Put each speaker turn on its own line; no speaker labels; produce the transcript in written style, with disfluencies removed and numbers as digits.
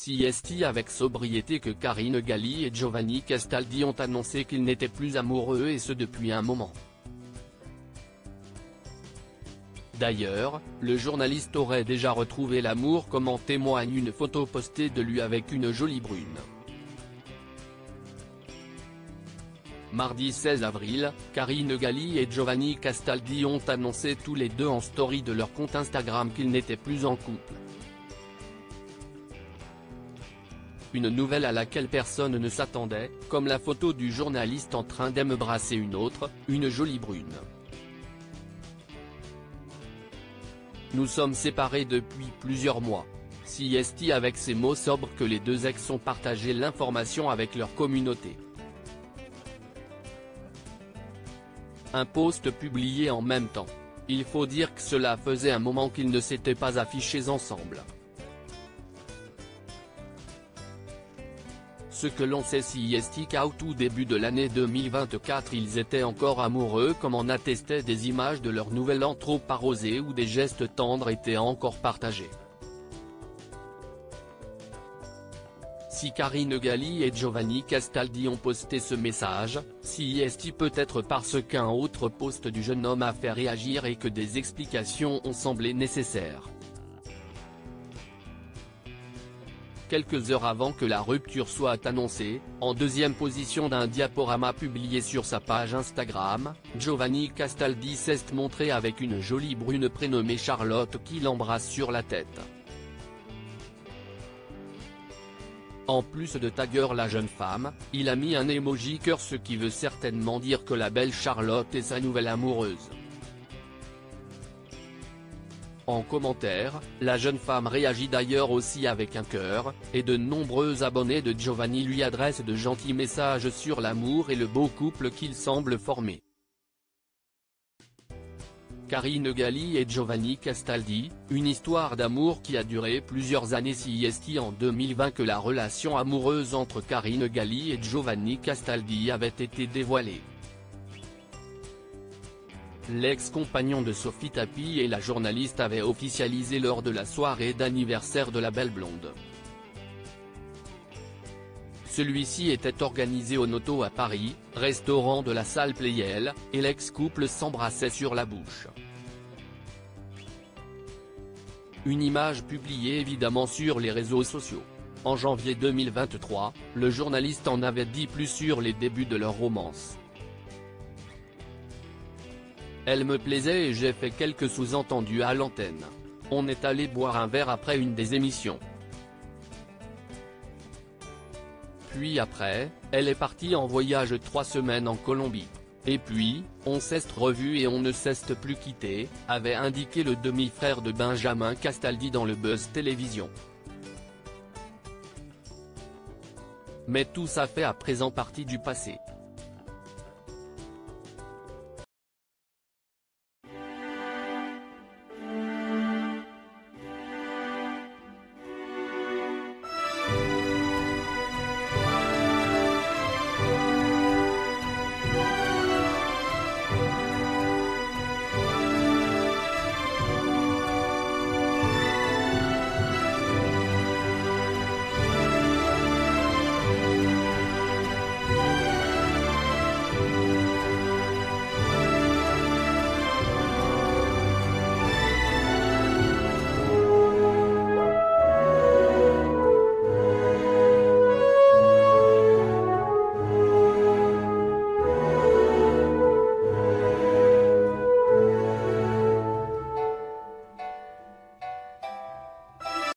CST avec sobriété que Karine Galli et Giovanni Castaldi ont annoncé qu'ils n'étaient plus amoureux et ce depuis un moment. D'ailleurs, le journaliste aurait déjà retrouvé l'amour comme en témoigne une photo postée de lui avec une jolie brune. Mardi 16 avril, Karine Galli et Giovanni Castaldi ont annoncé tous les deux en story de leur compte Instagram qu'ils n'étaient plus en couple. Une nouvelle à laquelle personne ne s'attendait, comme la photo du journaliste en train d'embrasser une autre, une jolie brune. Nous sommes séparés depuis plusieurs mois. CST avec ces mots sobres que les deux ex ont partagé l'information avec leur communauté. Un post publié en même temps. Il faut dire que cela faisait un moment qu'ils ne s'étaient pas affichés ensemble. Ce que l'on sait CST qu'au tout début de l'année 2024 ils étaient encore amoureux comme en attestaient des images de leur nouvel an trop arrosé où des gestes tendres étaient encore partagés. Si Karine Galli et Giovanni Castaldi ont posté ce message, CST peut-être parce qu'un autre post du jeune homme a fait réagir et que des explications ont semblé nécessaires. Quelques heures avant que la rupture soit annoncée, en deuxième position d'un diaporama publié sur sa page Instagram, Giovanni Castaldi s'est montré avec une jolie brune prénommée Charlotte qui l'embrasse sur la tête. En plus de tagger la jeune femme, il a mis un emoji cœur ce qui veut certainement dire que la belle Charlotte est sa nouvelle amoureuse. En commentaire, la jeune femme réagit d'ailleurs aussi avec un cœur, et de nombreux abonnés de Giovanni lui adressent de gentils messages sur l'amour et le beau couple qu'il semble former. Karine Galli et Giovanni Castaldi, une histoire d'amour qui a duré plusieurs années. CST en 2020 que la relation amoureuse entre Karine Galli et Giovanni Castaldi avait été dévoilée. L'ex-compagnon de Sophie Tapie et la journaliste avaient officialisé lors de la soirée d'anniversaire de la belle blonde. Celui-ci était organisé au Noto à Paris, restaurant de la salle Playel, et l'ex-couple s'embrassait sur la bouche. Une image publiée évidemment sur les réseaux sociaux. En janvier 2023, le journaliste en avait dit plus sur les débuts de leur romance. Elle me plaisait et j'ai fait quelques sous-entendus à l'antenne. On est allé boire un verre après une des émissions. Puis après, elle est partie en voyage 3 semaines en Colombie. Et puis, on s'est revus et on ne s'est plus quitté, avait indiqué le demi-frère de Benjamin Castaldi dans le Buzz Télévision. Mais tout ça fait à présent partie du passé.